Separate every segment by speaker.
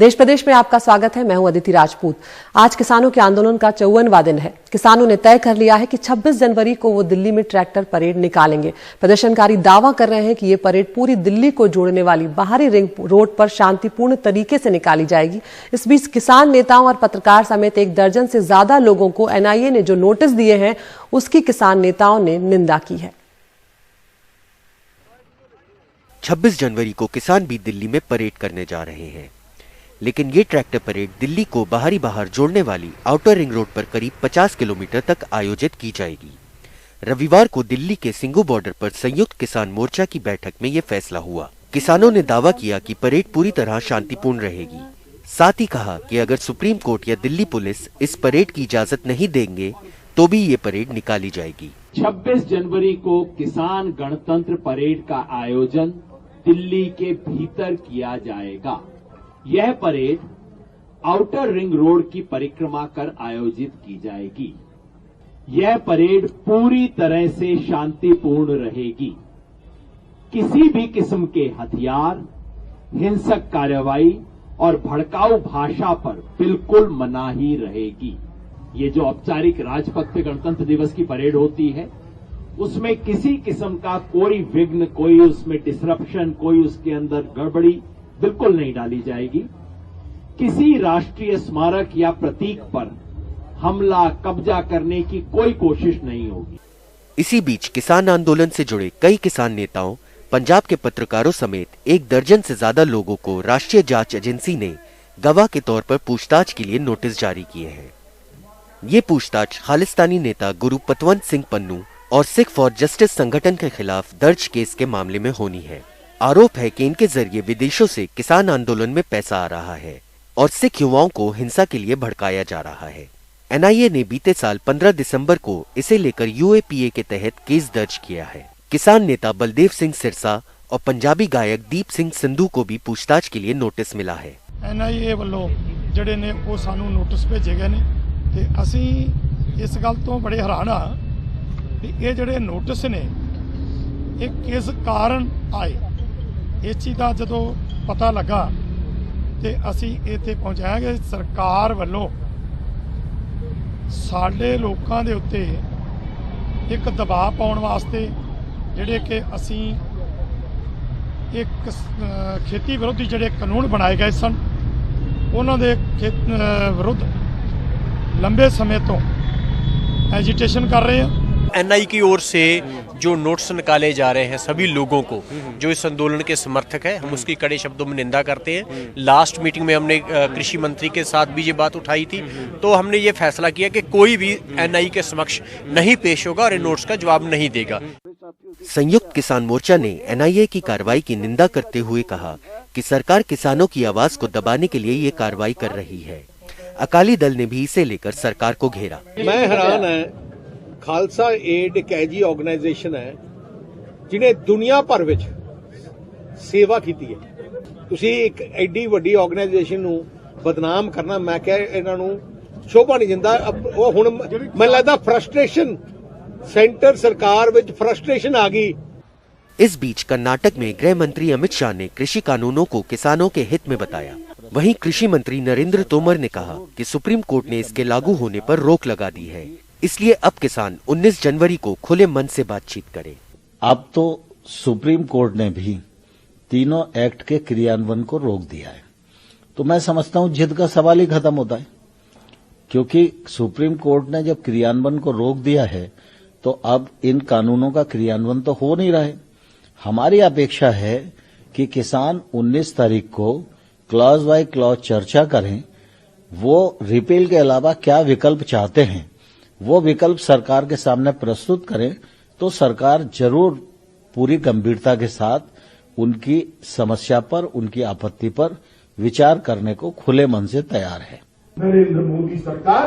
Speaker 1: देश प्रदेश में आपका स्वागत है। मैं हूं अदिति राजपूत। आज किसानों के आंदोलन का 54वां दिन है। किसानों ने तय कर लिया है कि 26 जनवरी को वो दिल्ली में ट्रैक्टर परेड निकालेंगे। प्रदर्शनकारी दावा कर रहे हैं कि ये परेड पूरी दिल्ली को जोड़ने वाली बाहरी रिंग रोड पर शांतिपूर्ण तरीके से निकाली जाएगी। इस बीच किसान नेताओं और पत्रकार समेत 1 दर्जन से ज्यादा लोगों को एनआईए ने जो नोटिस दिए हैं उसकी किसान नेताओं ने निंदा की है।
Speaker 2: 26 जनवरी को किसान भी दिल्ली में परेड करने जा रहे हैं, लेकिन ये ट्रैक्टर परेड दिल्ली को बाहर जोड़ने वाली आउटर रिंग रोड पर करीब 50 किलोमीटर तक आयोजित की जाएगी। रविवार को दिल्ली के सिंघू बॉर्डर पर संयुक्त किसान मोर्चा की बैठक में ये फैसला हुआ। किसानों ने दावा किया कि परेड पूरी तरह शांतिपूर्ण रहेगी। साथ ही कहा कि अगर सुप्रीम कोर्ट या दिल्ली पुलिस इस परेड की इजाजत नहीं देंगे तो भी ये परेड निकाली जाएगी।
Speaker 3: 26 जनवरी को किसान गणतंत्र परेड का आयोजन दिल्ली के भीतर किया जाएगा। यह परेड आउटर रिंग रोड की परिक्रमा कर आयोजित की जाएगी। यह परेड पूरी तरह से शांतिपूर्ण रहेगी। किसी भी किस्म के हथियार, हिंसक कार्रवाई और भड़काऊ भाषा पर बिल्कुल मनाही रहेगी। ये जो औपचारिक राजपथ पे गणतंत्र दिवस की परेड होती है, उसमें किसी किस्म का कोई विघ्न, कोई उसमें डिसरप्शन, कोई उसके अंदर गड़बड़ी बिल्कुल नहीं डाली जाएगी। किसी राष्ट्रीय स्मारक या प्रतीक पर हमला, कब्जा करने की कोई कोशिश नहीं होगी।
Speaker 2: इसी बीच किसान आंदोलन से जुड़े कई किसान नेताओं, पंजाब के पत्रकारों समेत 1 दर्जन से ज्यादा लोगों को राष्ट्रीय जांच एजेंसी ने गवाह के तौर पर पूछताछ के लिए नोटिस जारी किए हैं। ये पूछताछ खालिस्तानी नेता गुरु पतवंत सिंह पन्नू और सिख फॉर जस्टिस संगठन के खिलाफ दर्ज केस के मामले में होनी है। आरोप है कि इनके जरिए विदेशों से किसान आंदोलन में पैसा आ रहा है और सिख युवाओं को हिंसा के लिए भड़काया जा रहा है। एनआईए ने बीते साल 15 दिसंबर को इसे लेकर यूएपीए के तहत केस दर्ज किया है। किसान नेता बलदेव सिंह सिरसा और पंजाबी गायक दीप सिंह संधू को भी पूछताछ के लिए नोटिस मिला है।
Speaker 4: एनआईए वालों ਜਿਹੜੇ ਨੇ ਉਹ ਸਾਨੂੰ ਨੋਟਿਸ ਭੇਜੇ ਗਏ ਨੇ ਤੇ ਅਸੀਂ ਇਸ ਗੱਲ ਤੋਂ ਬੜੇ ਹੈਰਾਨ ਆ ਕਿ ਇਹ ਜਿਹੜੇ ਨੋਟਿਸ ਨੇ ਇਹ ਕਿਸ ਕਾਰਨ ਆਏ। ਇਸ ਚੀਜ਼ ਦਾ ਜਦੋਂ ਪਤਾ ਲੱਗਾ ਤੇ ਅਸੀਂ ਇੱਥੇ ਪਹੁੰਚਾਂਗੇ। ਸਰਕਾਰ ਵੱਲੋਂ ਸਾਡੇ ਲੋਕਾਂ ਦੇ ਉੱਤੇ ਇੱਕ ਦਬਾਅ ਪਾਉਣ ਵਾਸਤੇ ਜਿਹੜੇ ਕਿ ਅਸੀਂ ਇੱਕ ਖੇਤੀ ਵਿਰੋਧੀ ਜਿਹੜੇ ਕਾਨੂੰਨ ਬਣਾਏ ਗਏ ਸਨ ਉਹਨਾਂ ਦੇ ਵਿਰੁੱਧ लंबे समय तो एजिटेशन कर रहे हैं।
Speaker 5: एनआई की ओर से जो नोट्स निकाले जा रहे हैं सभी लोगों को जो इस आंदोलन के समर्थक है, हम उसकी कड़े शब्दों में निंदा करते हैं। लास्ट मीटिंग में हमने कृषि मंत्री के साथ भी ये बात उठाई थी, तो हमने ये फैसला किया कि कोई भी एनआई के समक्ष नहीं पेश होगा और इन नोट्स का जवाब नहीं देगा।
Speaker 2: संयुक्त किसान मोर्चा ने एनआईए की कार्रवाई की निंदा करते हुए कहा कि सरकार किसानों की आवाज को दबाने के लिए ये कार्रवाई कर रही है। अकाली दल ने भी इसे लेकर सरकार को घेरा।
Speaker 6: मैं हैरान है, खालसा एड एक ऐसी ऑर्गेनाइजेशन है जिन्हें दुनिया भर विच सेवा की है। तुसी एक एडी वड्डी ऑर्गेनाइजेशन नूं बदनाम करना, मैं कह इन्हां नूं शोभा नहीं दिंदा। वो हुण मैनूं लगदा फ्रस्ट्रेशन सेंटर सरकार विच फ्रस्ट्रेशन आ गई।
Speaker 2: इस बीच कर्नाटक में गृह मंत्री अमित शाह ने कृषि कानूनों को किसानों के हित में बताया। वहीं कृषि मंत्री नरेंद्र तोमर ने कहा कि सुप्रीम कोर्ट ने इसके लागू होने पर रोक लगा दी है, इसलिए अब किसान 19 जनवरी को खुले मन से बातचीत करें।
Speaker 7: अब तो सुप्रीम कोर्ट ने भी तीनों एक्ट के क्रियान्वयन को रोक दिया है, तो मैं समझता हूं जिद का सवाल ही खत्म होता है, क्योंकि सुप्रीम कोर्ट ने जब क्रियान्वयन को रोक दिया है तो अब इन कानूनों का क्रियान्वयन तो हो नहीं रहा है। हमारी अपेक्षा है कि किसान 19 तारीख को क्लॉज बाय क्लॉज चर्चा करें, वो रिपील के अलावा क्या विकल्प चाहते हैं वो विकल्प सरकार के सामने प्रस्तुत करें, तो सरकार जरूर पूरी गंभीरता के साथ उनकी समस्या पर, उनकी आपत्ति पर विचार करने को खुले मन से तैयार है।
Speaker 8: नरेंद्र मोदी सरकार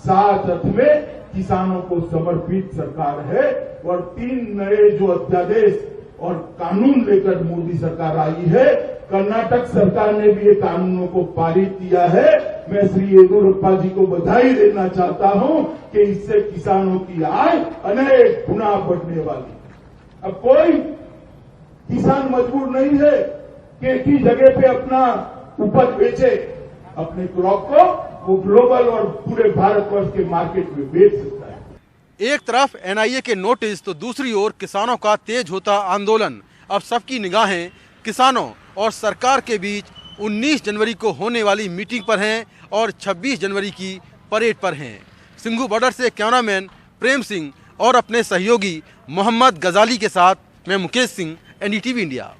Speaker 8: सात अर्थ में किसानों को समर्पित सरकार है और 3 नए जो अध्यादेश और कानून लेकर मोदी सरकार आई है। कर्नाटक सरकार ने भी ये कानूनों को पारित किया है। मैं श्री येदियुरप्पा जी को बधाई देना चाहता हूं कि इससे किसानों की आय अनेक गुना बढ़ने वाली। अब कोई किसान मजबूर नहीं है कि एक ही जगह पे अपना उपज बेचे, अपने क्रॉप को वो ग्लोबल और पूरे भारतवर्ष के मार्केट में बेच सकता है।
Speaker 9: एक तरफ एनआईए के नोटिस तो दूसरी ओर किसानों का तेज होता आंदोलन। अब सबकी निगाहें किसानों और सरकार के बीच 19 जनवरी को होने वाली मीटिंग पर हैं और 26 जनवरी की परेड पर हैं। सिंघू बॉर्डर से कैमरामैन प्रेम सिंह और अपने सहयोगी मोहम्मद गजाली के साथ मैं मुकेश सिंह, एनडीटीवी इंडिया।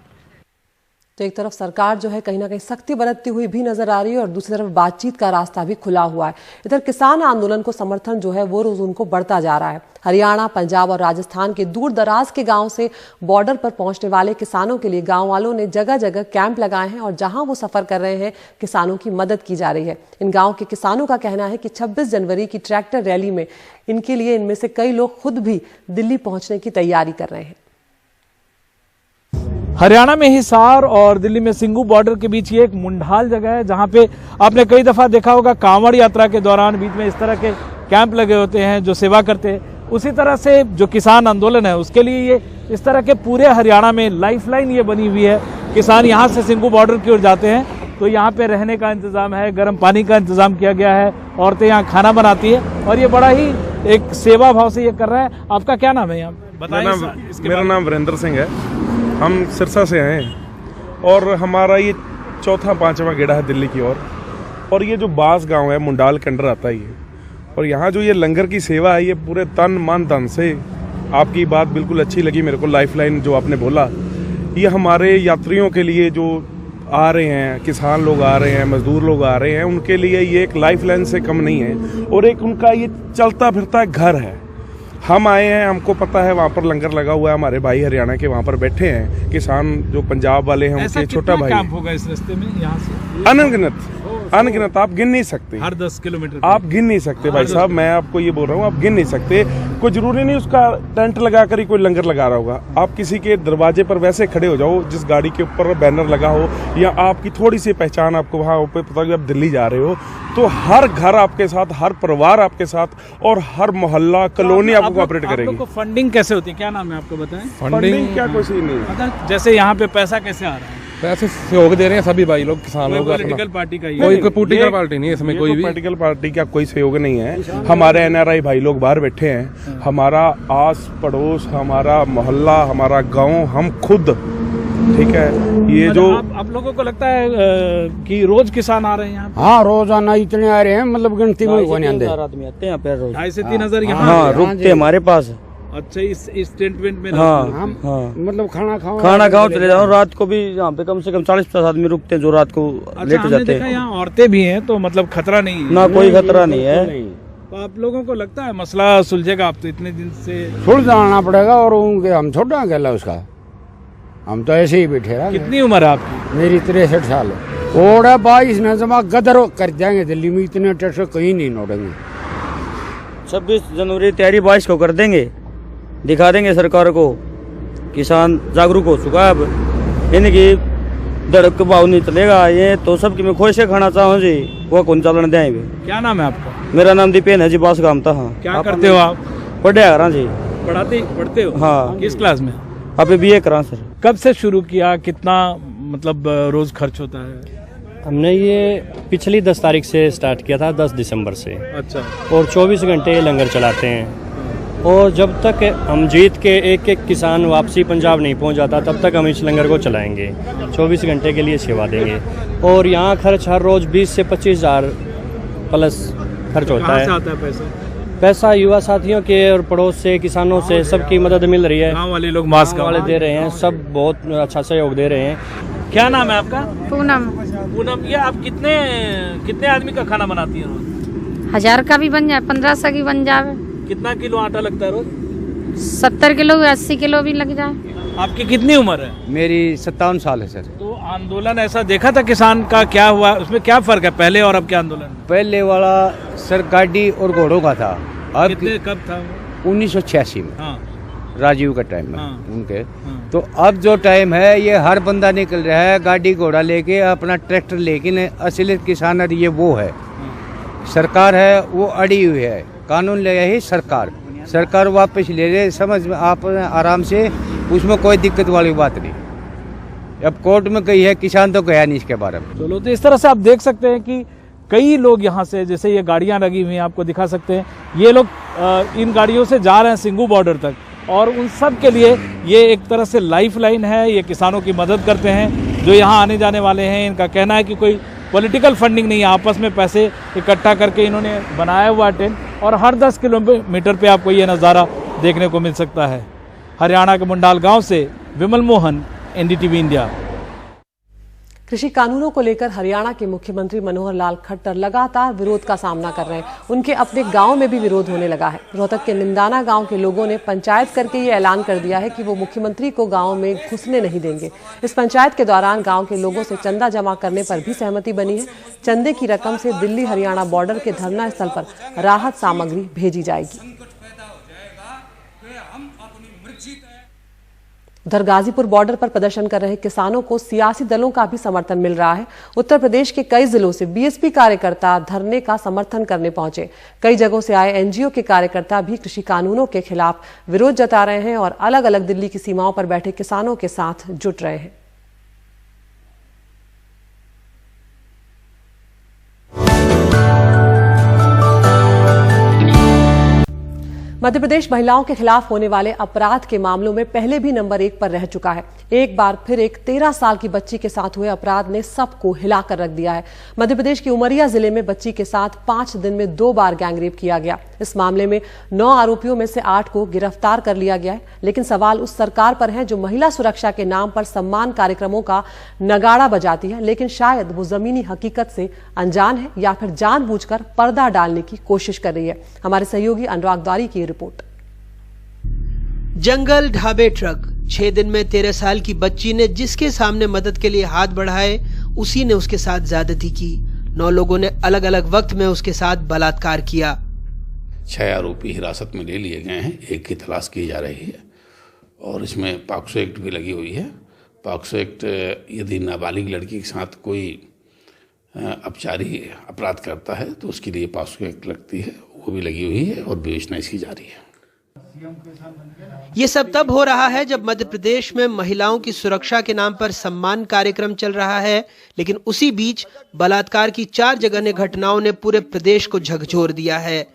Speaker 1: तो एक तरफ सरकार जो है कहीं ना कहीं सख्ती बरतती हुई भी नजर आ रही है और दूसरी तरफ बातचीत का रास्ता भी खुला हुआ है। इधर किसान आंदोलन को समर्थन जो है वो रोज उनको बढ़ता जा रहा है। हरियाणा, पंजाब और राजस्थान के दूर दराज के गांव से बॉर्डर पर पहुंचने वाले किसानों के लिए गांव वालों ने जगह जगह कैंप लगाए हैं और जहां वो सफर कर रहे हैं किसानों की मदद की जा रही है। इन गांव के किसानों का कहना है कि 26 जनवरी की ट्रैक्टर रैली में इनके लिए इनमें से कई लोग खुद भी दिल्ली पहुंचने की तैयारी कर रहे हैं।
Speaker 10: हरियाणा में हिसार और दिल्ली में सिंघू बॉर्डर के बीच ये एक मुंडाल जगह है जहां पे आपने कई दफा देखा होगा कांवड़ यात्रा के दौरान बीच में इस तरह के कैंप लगे होते हैं जो सेवा करते हैं। उसी तरह से जो किसान आंदोलन है उसके लिए ये इस तरह के पूरे हरियाणा में लाइफलाइन ये बनी हुई है। किसान यहाँ से सिंघू बॉर्डर की ओर जाते हैं तो यहाँ पे रहने का इंतजाम है, गर्म पानी का इंतजाम किया गया है, औरतें यहाँ खाना बनाती है और ये बड़ा ही एक सेवा भाव से ये कर रहा है। आपका क्या नाम है यहाँ बताइए?
Speaker 11: मेरा नाम वीरेंद्र सिंह है। हम सिरसा से आए हैं और हमारा ये चौथा पांचवा गेड़ा है दिल्ली की ओर। और ये जो बास गांव है मुंडाल के अंडर आता है ये, और यहाँ जो ये लंगर की सेवा है ये पूरे तन मन धन से, आपकी बात बिल्कुल अच्छी लगी मेरे को, लाइफलाइन जो आपने बोला, ये हमारे यात्रियों के लिए जो आ रहे हैं, किसान लोग आ रहे हैं, मजदूर लोग आ रहे हैं, उनके लिए ये एक लाइफलाइन से कम नहीं है और एक उनका ये चलता फिरता घर है। हम आए हैं, हमको पता है वहाँ पर लंगर लगा हुआ है, हमारे भाई हरियाणा के वहाँ पर बैठे हैं, किसान जो पंजाब वाले हैं उनके छोटा भाई।
Speaker 10: कैंप होगा इस रास्ते में यहाँ से?
Speaker 11: अनगिनत आप गिन नहीं सकते,
Speaker 10: हर 10 किलोमीटर
Speaker 11: आप गिन नहीं सकते भाई साहब, मैं आपको ये बोल रहा हूँ, आप गिन नहीं सकते। कोई जरूरी नहीं उसका टेंट लगा कर ही कोई लंगर लगा रहा होगा। आप किसी के दरवाजे पर वैसे खड़े हो जाओ जिस गाड़ी के ऊपर बैनर लगा हो या आपकी थोड़ी सी पहचान आपको वहाँ पे पता कि आप दिल्ली जा रहे हो, तो हर घर आपके साथ, हर परिवार आपके साथ और हर मोहल्ला कॉलोनी आपको कोऑपरेट करेगी।
Speaker 10: फंडिंग कैसे होती है, क्या नाम है आपको बताएं?
Speaker 11: फंडिंग क्या कुछ ही नहीं,
Speaker 10: मतलब जैसे यहाँ पे पैसा कैसे आ रहा है?
Speaker 12: पैसे सहयोग दे रहे हैं सभी भाई लोग, किसान लोग।
Speaker 10: पॉलिटिकल पार्टी का
Speaker 12: कोई पॉलिटिकल पार्टी नहीं है इसमें, कोई भी
Speaker 11: पॉलिटिकल पार्टी का कोई सहयोग नहीं है। हमारे एनआरआई भाई लोग बाहर बैठे हैं, हमारा आस पड़ोस, हमारा मोहल्ला, हमारा गांव, हम खुद, ठीक है। ये जो
Speaker 10: आप लोगों को लगता है कि रोज किसान आ रहे हैं यहाँ?
Speaker 13: हाँ, रोजाना इतने आ रहे हैं, मतलब गिनती में कोई नहीं आते।
Speaker 10: आदमी आते हैं यहाँ पे रोज 2,500 से 3,000 यहाँ?
Speaker 13: हाँ, रुकते हमारे पास।
Speaker 10: अच्छा, इस टेंट वेंट में?
Speaker 13: हाँ, मतलब खाना खाओ चले जाओ। रात को भी यहाँ पे कम से कम 40-50 आदमी रुकते हैं जो रात को लेट जाते हैं।
Speaker 10: यहाँ औरतें भी हैं तो मतलब खतरा नहीं है
Speaker 13: ना? कोई खतरा नहीं है।
Speaker 10: तो आप लोगों को लगता है मसला सुलझेगा? आप तो इतने दिन से
Speaker 13: सुलझाना पड़ेगा और उनके हम छोटा अकेला उसका, हम तो ऐसे ही बैठे हैं।
Speaker 10: कितनी उम्र है आपकी?
Speaker 13: मेरी 63 साल है। और 22 न जमा गदर कर जाएंगे दिल्ली में, इतने ट्रैक्टर कहीं नहीं नोड़ेंगे। 26 जनवरी तैयारी 22 को कर देंगे, दिखा देंगे सरकार को। किसान जागरूक हो चुका है, अब इनकी धड़क भाव नहीं चलेगा। ये तो सबकी मैं खुश से खाना चाहूँ जी, वो कौन चलन देंगे।
Speaker 10: क्या नाम है आपका?
Speaker 13: मेरा नाम दीपेन है जी, बास गांव था। हाँ।
Speaker 10: क्या करते हो आप?
Speaker 13: पढ़े जी।
Speaker 10: पढ़ते हो?
Speaker 13: हाँ।
Speaker 10: किस क्लास में?
Speaker 13: अभी BA करा सर।
Speaker 10: कब से शुरू किया, कितना मतलब रोज खर्च होता है?
Speaker 14: हमने ये पिछली 10 तारीख से स्टार्ट किया था, 10 दिसंबर से।
Speaker 10: अच्छा।
Speaker 14: और 24 घंटे लंगर चलाते हैं और जब तक हम जीत के एक किसान वापसी पंजाब नहीं पहुंच जाता तब तक हम इस लंगर को चलाएंगे। 24 घंटे के लिए सेवा देंगे और यहाँ खर्च हर रोज 20 से 25 हज़ार प्लस खर्च होता है।
Speaker 10: कहाँ से आता है पैसा?
Speaker 14: पैसा युवा साथियों के और पड़ोस से, किसानों से, सबकी मदद मिल रही है।
Speaker 10: गाँव वाले लोग, मास्क
Speaker 14: वाले दे रहे हैं, सब बहुत अच्छा सहयोग दे रहे हैं।
Speaker 10: क्या नाम है आपका?
Speaker 15: पूनम।
Speaker 10: ये आप कितने आदमी का खाना बनाती है रोज?
Speaker 15: 1000 का भी बन जाए, 1500 की बन जाए।
Speaker 10: कितना किलो आटा लगता है रोज?
Speaker 15: 70 किलो, 80 किलो भी लग जाए।
Speaker 10: आपकी कितनी उम्र है?
Speaker 13: मेरी 57 साल है सर।
Speaker 10: तो आंदोलन ऐसा देखा था किसान का, क्या हुआ उसमें, क्या फर्क है पहले और अब के आंदोलन?
Speaker 13: पहले वाला सर गाड़ी और घोड़ों का था। अब
Speaker 10: कब था?
Speaker 13: 1986 में।
Speaker 10: हाँ।
Speaker 13: राजीव का टाइम में।
Speaker 10: हाँ।
Speaker 13: उनके। हाँ। तो अब जो टाइम है ये हर बंदा निकल रहा है गाड़ी घोड़ा लेके, अपना ट्रैक्टर लेके। असली किसान ये वो है। हाँ। सरकार है वो अड़ी हुई है, कानून ले ही सरकार वापस ले रहे, समझ में आप आराम से, उसमें कोई दिक्कत वाली बात नहीं। अब कोर्ट में कही है, किसान तो कहा नहीं इसके बारे में।
Speaker 10: चलो, तो इस तरह से आप देख सकते हैं कि कई लोग यहाँ से, जैसे ये गाड़ियाँ लगी हुई हैं, आपको दिखा सकते हैं, ये लोग इन गाड़ियों से जा रहे हैं सिंगू बॉर्डर तक, और उन सब के लिए ये एक तरह से लाइफ लाइन है। ये किसानों की मदद करते हैं जो यहाँ आने जाने वाले हैं। इनका कहना है कि कोई पॉलिटिकल फंडिंग नहीं है, आपस में पैसे इकट्ठा करके इन्होंने बनाया हुआ टेंट, और हर 10 किलोमीटर पे आपको ये नज़ारा देखने को मिल सकता है। हरियाणा के मुंडाल गांव से विमल मोहन, एनडीटीवी इंडिया।
Speaker 1: कृषि कानूनों को लेकर हरियाणा के मुख्यमंत्री मनोहर लाल खट्टर लगातार विरोध का सामना कर रहे हैं। उनके अपने गांव में भी विरोध होने लगा है। रोहतक के निंदाना गांव के लोगों ने पंचायत करके ये ऐलान कर दिया है कि वो मुख्यमंत्री को गांव में घुसने नहीं देंगे। इस पंचायत के दौरान गांव के लोगों से चंदा जमा करने पर भी सहमति बनी है। चंदे की रकम से दिल्ली हरियाणा बॉर्डर के धरना स्थल पर राहत सामग्री भेजी जाएगी। उधर गाजीपुर बॉर्डर पर प्रदर्शन कर रहे किसानों को सियासी दलों का भी समर्थन मिल रहा है। उत्तर प्रदेश के कई जिलों से बीएसपी कार्यकर्ता धरने का समर्थन करने पहुंचे। कई जगहों से आए एनजीओ के कार्यकर्ता भी कृषि कानूनों के खिलाफ विरोध जता रहे हैं और अलग अलग दिल्ली की सीमाओं पर बैठे किसानों के साथ जुट रहे हैं। मध्य प्रदेश महिलाओं के खिलाफ होने वाले अपराध के मामलों में पहले भी नंबर 1 पर रह चुका है। एक बार फिर एक 13 साल की बच्ची के साथ हुए अपराध ने सबको हिलाकर रख दिया है। मध्य प्रदेश के उमरिया जिले में बच्ची के साथ 5 दिन में 2 बार गैंगरेप किया गया। इस मामले में 9 आरोपियों में से 8 को गिरफ्तार कर लिया गया है। लेकिन सवाल उस सरकार पर है जो महिला सुरक्षा के नाम पर सम्मान कार्यक्रमों का नगाड़ा बजाती है, लेकिन शायद वो जमीनी हकीकत से अनजान है या फिर जानबूझकर पर्दा डालने की कोशिश कर रही है। हमारे सहयोगी अनुराग द्वारी की रिपोर्ट।
Speaker 16: जंगल ढाबे ट्रक 6 दिन में 13 साल की बच्ची ने जिसके सामने मदद के लिए हाथ बढ़ाए उसी ने उसके साथ ज्यादती की। 9 लोगों ने अलग अलग वक्त में उसके साथ बलात्कार किया।
Speaker 17: 6 आरोपी हिरासत में ले लिए गए हैं, एक की तलाश की जा रही है और इसमें पॉक्सो एक्ट भी लगी हुई है। पॉक्सो एक्ट यदि नाबालिग लड़की के साथ कोई अपचारी अपराध करता है तो उसके लिए पॉक्सो एक्ट लगती है, वो भी लगी हुई है और विवेचना इसकी जारी है।
Speaker 16: ये सब तब हो रहा है जब मध्य प्रदेश में महिलाओं की सुरक्षा के नाम पर सम्मान कार्यक्रम चल रहा है, लेकिन उसी बीच बलात्कार की 4 जघन्य घटनाओं ने पूरे प्रदेश को झकझोर दिया है।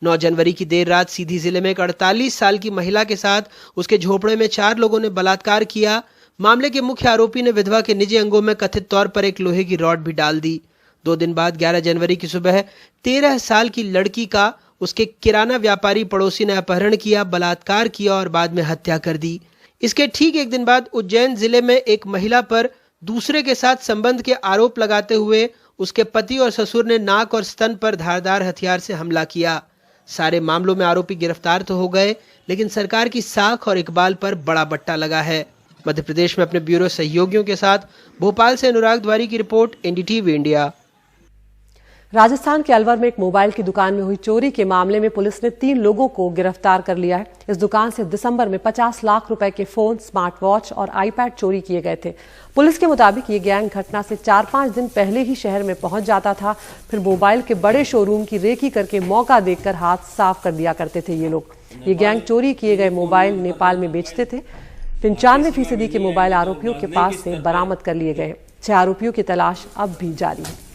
Speaker 16: 9 जनवरी की देर रात सीधी जिले में एक 48 साल की महिला के साथ उसके झोपड़े में 4 लोगों ने बलात्कार किया। मामले के मुख्य आरोपी ने विधवा के निजी अंगों में कथित तौर पर एक लोहे की रॉड भी डाल दी। 2 दिन बाद 11 जनवरी की सुबह 13 साल की लड़की का उसके किराना व्यापारी पड़ोसी ने अपहरण किया, बलात्कार किया और बाद में हत्या कर दी। इसके ठीक एक दिन बाद उज्जैन जिले में एक महिला पर दूसरे के साथ संबंध के आरोप लगाते हुए उसके पति और ससुर ने नाक और स्तन पर धारदार हथियार से हमला किया। सारे मामलों में आरोपी गिरफ्तार तो हो गए, लेकिन सरकार की साख और इकबाल पर बड़ा बट्टा लगा है। मध्य प्रदेश में अपने ब्यूरो सहयोगियों के साथ भोपाल से अनुराग द्वारी की रिपोर्ट, एनडीटीवी इंडिया।
Speaker 1: राजस्थान के अलवर में एक मोबाइल की दुकान में हुई चोरी के मामले में पुलिस ने 3 लोगों को गिरफ्तार कर लिया है। इस दुकान से दिसंबर में 50 लाख रुपए के फोन, स्मार्ट वॉच और आईपैड चोरी किए गए थे। पुलिस के मुताबिक ये गैंग घटना से 4-5 दिन पहले ही शहर में पहुंच जाता था, फिर मोबाइल के बड़े शोरूम की रेकी करके मौका देखकर हाथ साफ कर दिया करते थे ये लोग। ये गैंग चोरी किए गए मोबाइल नेपाल में बेचते थे। 95% के मोबाइल आरोपियों के पास से बरामद कर लिए गए। 6 आरोपियों की तलाश अब भी जारी है।